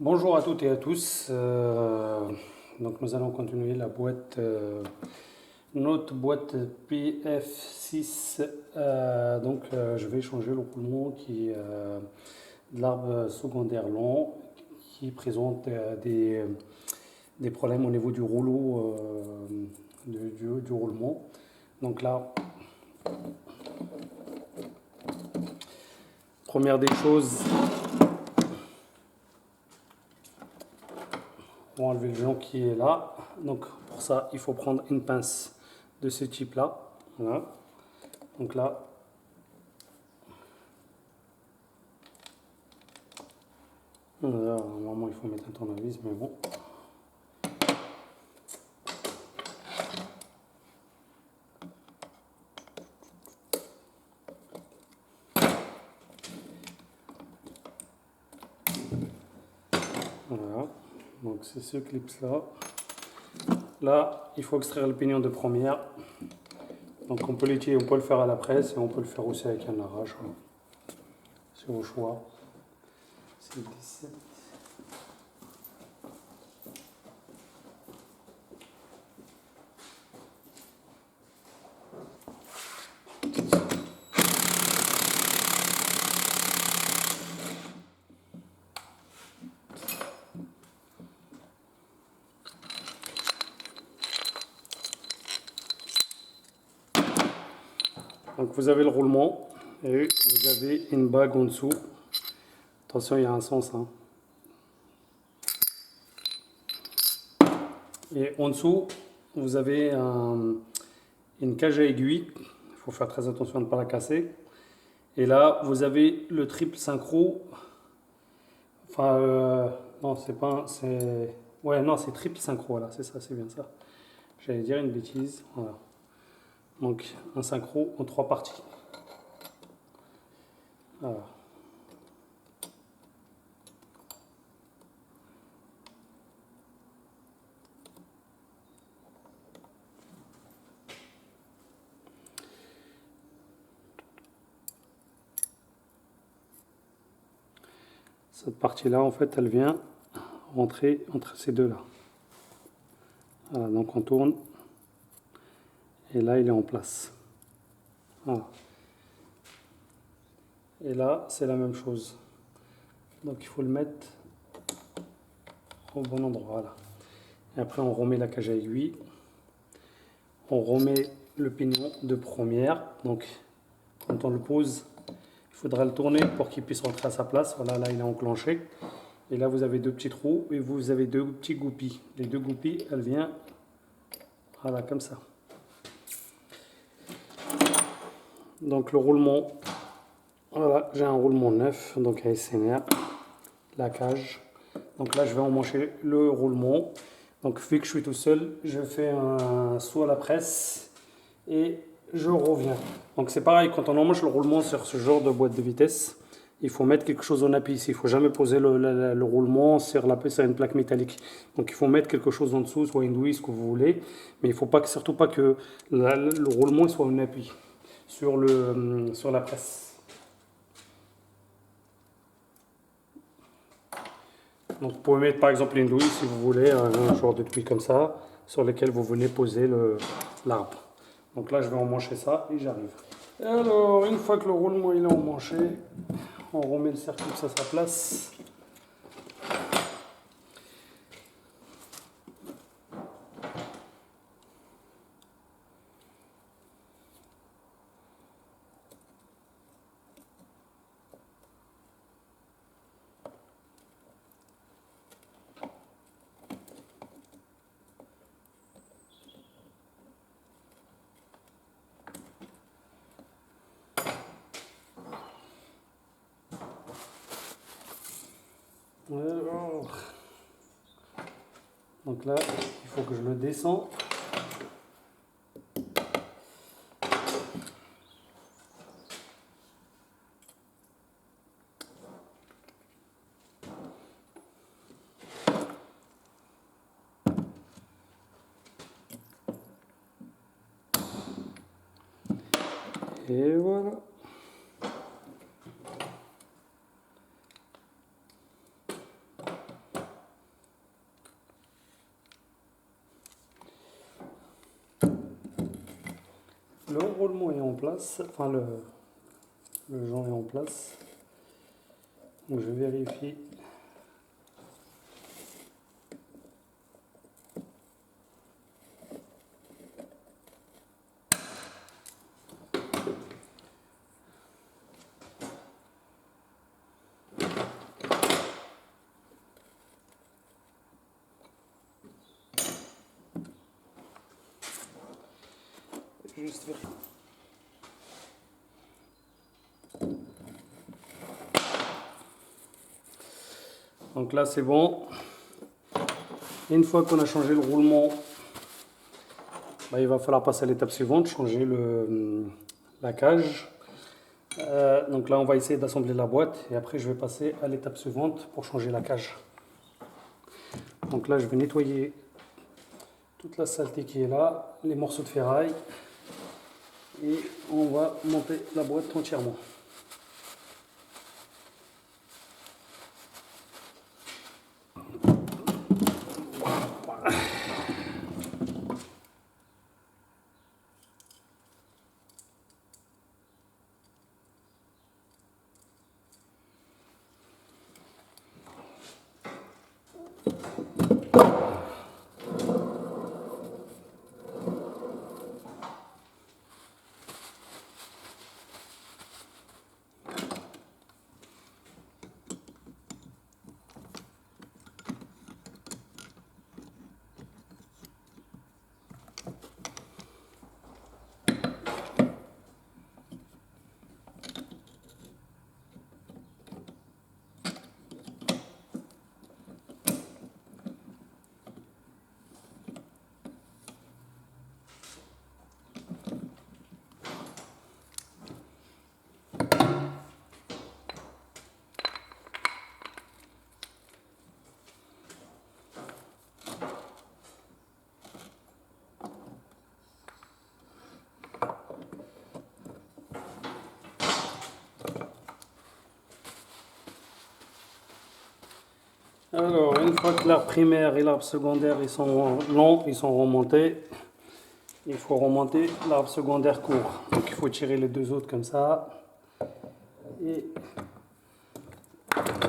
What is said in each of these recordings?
Bonjour à toutes et à tous. Donc nous allons continuer la boîte, notre boîte PF6. Je vais changer le roulement qui est de l'arbre secondaire long qui présente des problèmes au niveau du rouleau du roulement. Donc là, première des choses, on va enlever le jonc qui est là. Donc pour ça, il faut prendre une pince de ce type là. Voilà. Donc là, normalement il faut mettre un tournevis, mais bon. Voilà. Donc c'est ce clip là. Là, il faut extraire le pignon de première. Donc on peut l'étirer, on peut le faire à la presse et on peut le faire aussi avec un arrache. Voilà. C'est au choix. C'est 17. Donc vous avez le roulement et vous avez une bague en dessous. Attention, il y a un sens. Hein. Et en dessous, vous avez une cage à aiguille. Il faut faire très attention à ne pas la casser. Et là, vous avez le triple synchro. Enfin, non, c'est pas. C'est... Ouais, non, c'est triple synchro. Voilà, c'est ça, c'est bien ça. J'allais dire une bêtise. Voilà. Donc, un synchro en 3 parties. Voilà. Cette partie-là, en fait, elle vient rentrer entre ces deux-là. Voilà, donc on tourne. Et là, il est en place. Voilà. Et là, c'est la même chose. Donc il faut le mettre au bon endroit. Là. Et après, on remet la cage à aiguille. On remet le pignon de première. Donc, quand on le pose, il faudra le tourner pour qu'il puisse rentrer à sa place. Voilà, là, il est enclenché. Et là, vous avez deux petits trous et vous avez deux petits goupilles. Les deux goupilles, elles viennent, voilà, comme ça. Donc, le roulement, voilà, j'ai un roulement neuf, donc ASMR, la cage. Donc là, je vais emmancher le roulement. Donc, vu que je suis tout seul, je fais un saut à la presse et je reviens. Donc, c'est pareil, quand on emmanche le roulement sur ce genre de boîte de vitesse, il faut mettre quelque chose en appui ici. Il ne faut jamais poser le roulement sur une plaque métallique. Donc, il faut mettre quelque chose en dessous, soit une douille, ce que vous voulez. Mais il ne faut pas, surtout pas que le roulement soit en appui sur la presse. Donc vous pouvez mettre par exemple une douille si vous voulez, un genre de douille comme ça, sur lequel vous venez poser l'arbre. Donc là je vais emmancher ça et j'arrive. Et alors une fois que le roulement il est emmanché, on remet le circuit à sa place. Alors, donc là il faut que je le descends. Et voilà. roulement est en place, enfin le joint est en place. Donc je vérifie. Juste vérifier. Donc là c'est bon. Une fois qu'on a changé le roulement, il va falloir passer à l'étape suivante, changer la cage. Donc là on va essayer d'assembler la boîte et après je vais passer à l'étape suivante pour changer la cage. Donc là je vais nettoyer toute la saleté qui est là, les morceaux de ferraille et on va monter la boîte entièrement. Alors, une fois que l'arbre primaire et l'arbre secondaire ils sont longs, ils sont remontés, il faut remonter l'arbre secondaire court. Donc il faut tirer les deux autres comme ça et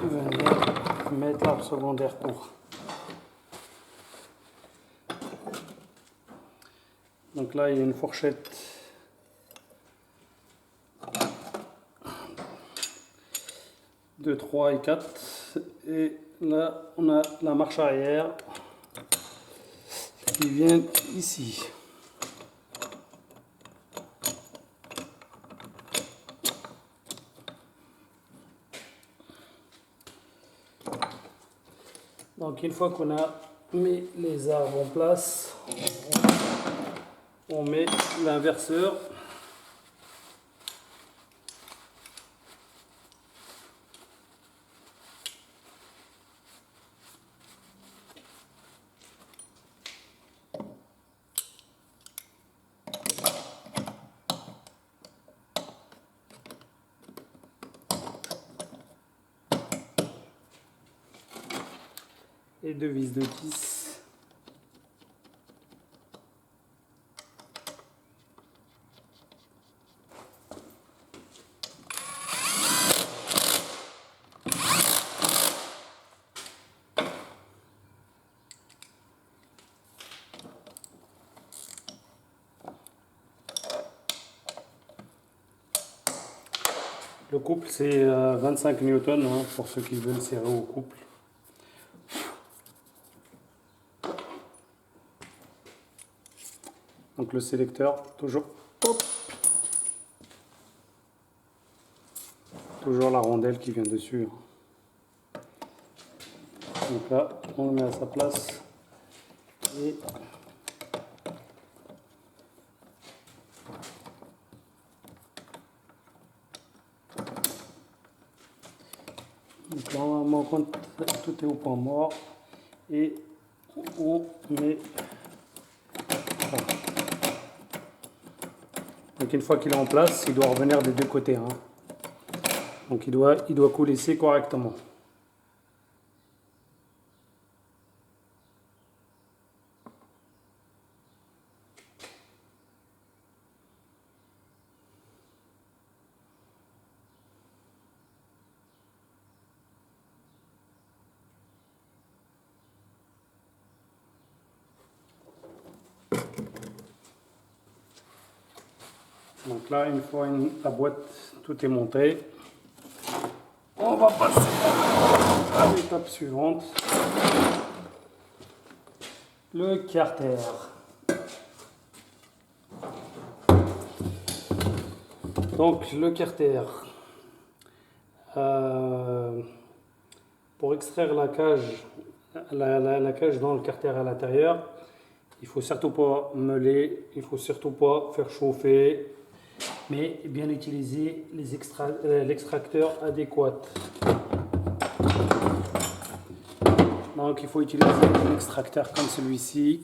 venir mettre l'arbre secondaire court. Donc là il y a une fourchette de 3 et 4 et là on a la marche arrière qui vient ici. Donc une fois qu'on a mis les arbres en place, on met l'inverseur. Et deux vis de 10. Le couple c'est 25 newtons hein, pour ceux qui veulent serrer au couple. Donc le sélecteur, toujours, hop, toujours la rondelle qui vient dessus. Donc là, on le met à sa place et donc normalement quand tout est au point mort et on met. Voilà. Donc une fois qu'il est en place, il doit revenir des deux côtés. Hein. Donc il doit coulisser correctement. Donc là, une fois la boîte, tout est monté, on va passer à l'étape suivante, le carter. Donc le carter, pour extraire la cage, la cage dans le carter à l'intérieur, il faut surtout pas meuler, il faut surtout pas faire chauffer, mais bien utiliser l'extracteur adéquat. Donc il faut utiliser un extracteur comme celui-ci,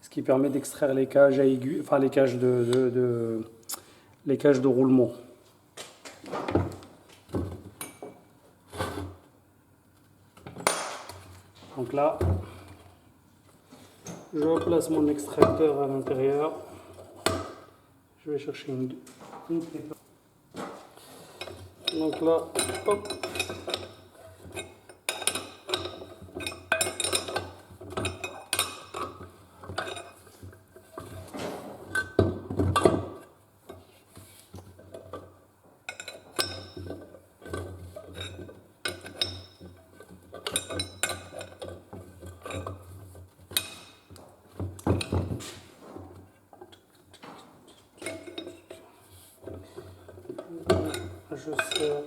ce qui permet d'extraire les cages à aiguille, enfin les cages les cages de roulement. Donc là, je place mon extracteur à l'intérieur. Je vais chercher une clé. Donc là, hop. Je serre.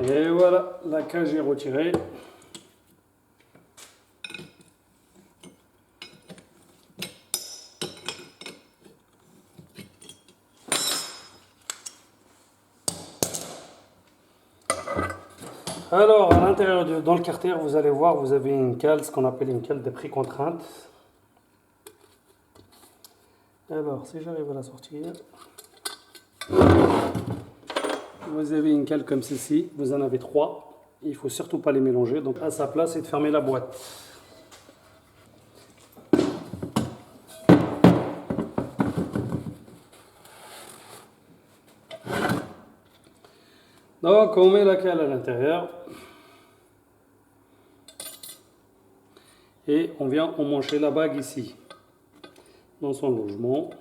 Et voilà, la cage est retirée. Alors, à l'intérieur, dans le carter, vous allez voir, vous avez une cale, ce qu'on appelle une cale de pré-contrainte. Alors, si j'arrive à la sortir, vous avez une cale comme ceci, vous en avez 3. Il ne faut surtout pas les mélanger. Donc, à sa place, c'est de fermer la boîte. Donc, on met la cale à l'intérieur. Et on vient emmancher la bague ici, dans son logement.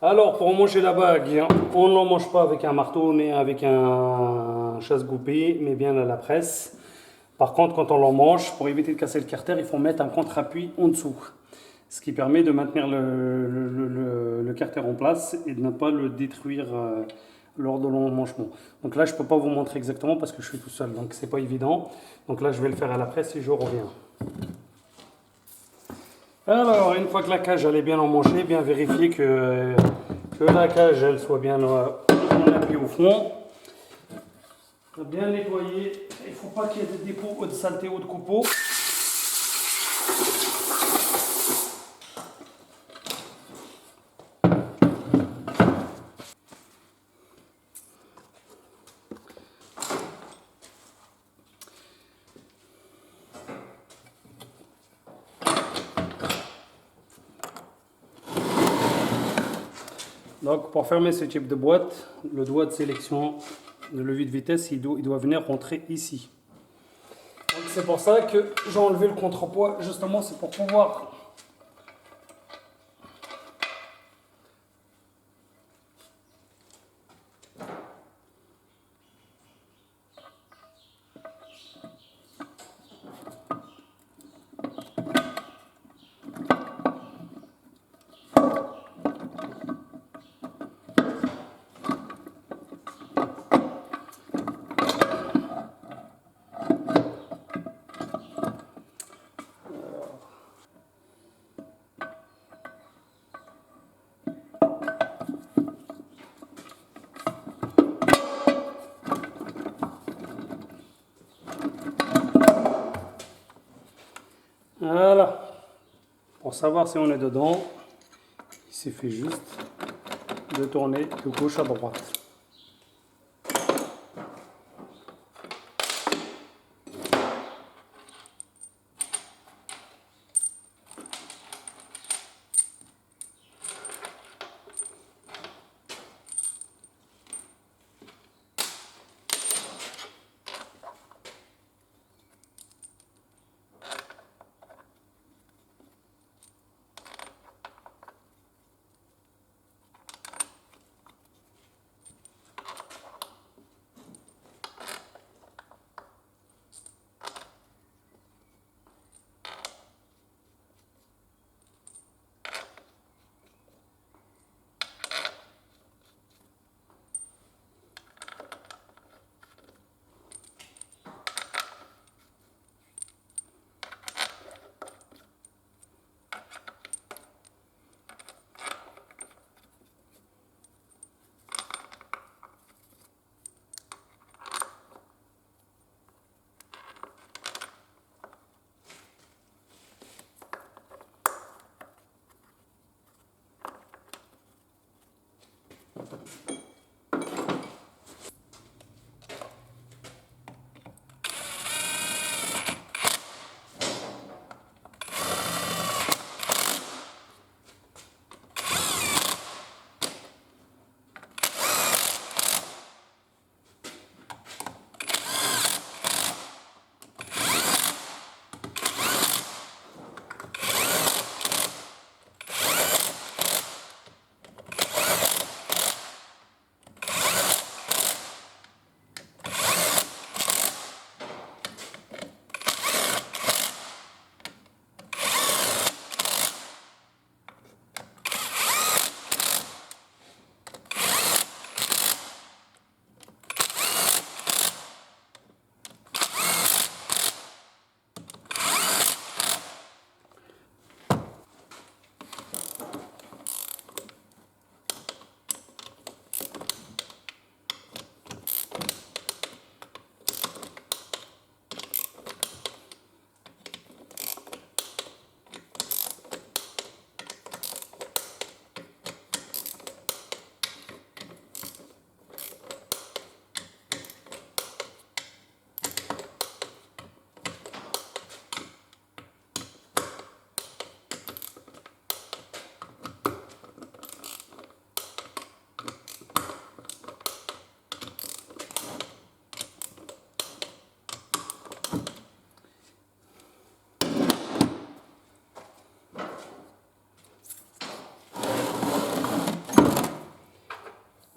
Alors, pour emmancher la bague, on ne l'emmanche pas avec un marteau ni avec un chasse-goupille, mais bien à la presse. Par contre, quand on l'emmanche, pour éviter de casser le carter, il faut mettre un contre-appui en dessous. Ce qui permet de maintenir le carter en place et de ne pas le détruire lors de l'emmanchement. Donc là, je ne peux pas vous montrer exactement parce que je suis tout seul, donc c'est pas évident. Donc là, je vais le faire à la presse et je reviens. Alors, une fois que la cage elle est bien emmanchée, bien vérifier que la cage elle soit bien en appui au fond. Bien nettoyer. Il ne faut pas qu'il y ait de dépôts ou de saleté ou de coupeaux. Donc pour fermer ce type de boîte, le doigt de sélection, le levier de vitesse, il doit venir rentrer ici. Donc c'est pour ça que j'ai enlevé le contrepoids, justement c'est pour pouvoir voilà. Pour savoir si on est dedans, il suffit juste de tourner de gauche à droite.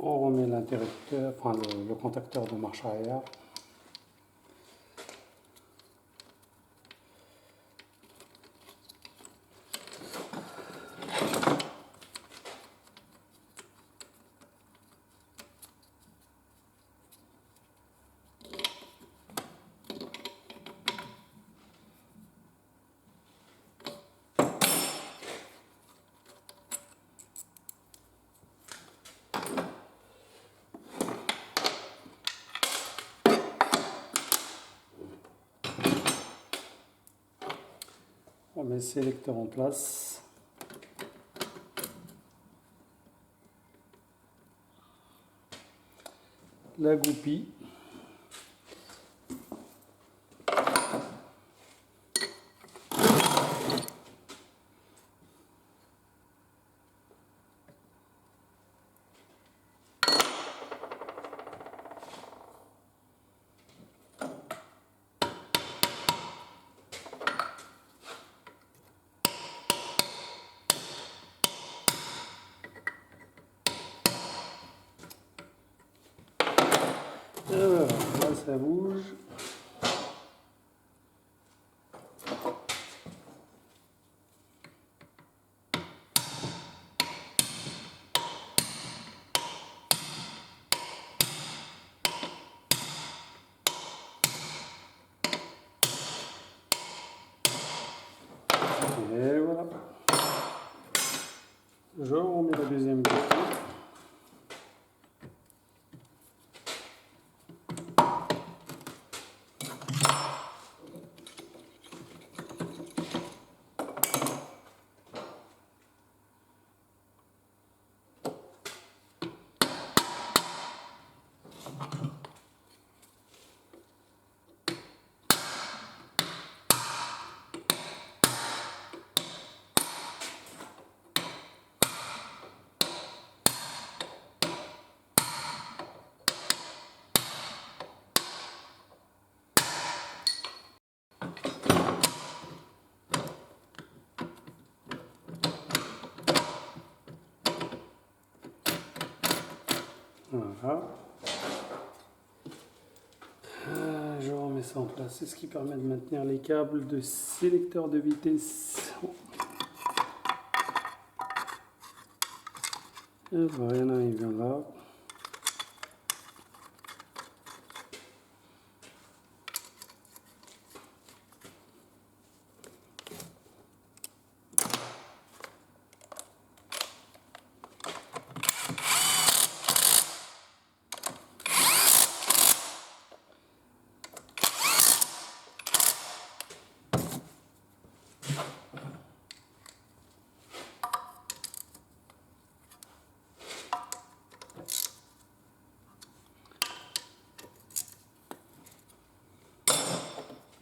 On remet l'interrupteur, enfin le contacteur de marche arrière. On met le sélecteur en place. La goupille. Alors, là ça bouge. Et voilà. Je remets la deuxième goupille. Voilà. Je remets ça en place. C'est ce qui permet de maintenir les câbles de sélecteur de vitesse. Et voilà, il y en a un, il vient là.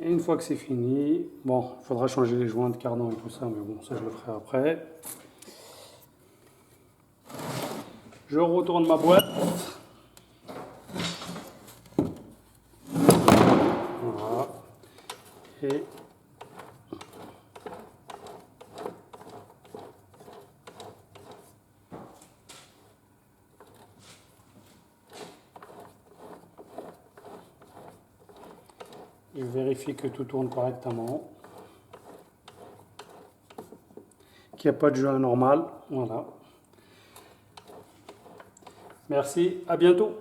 Et une fois que c'est fini, bon, il faudra changer les joints de cardan et tout ça, mais bon, ça je le ferai après. Je retourne ma boîte. Voilà. Et je vérifie que tout tourne correctement. Qu'il n'y a pas de jeu anormal. Voilà. Merci, à bientôt.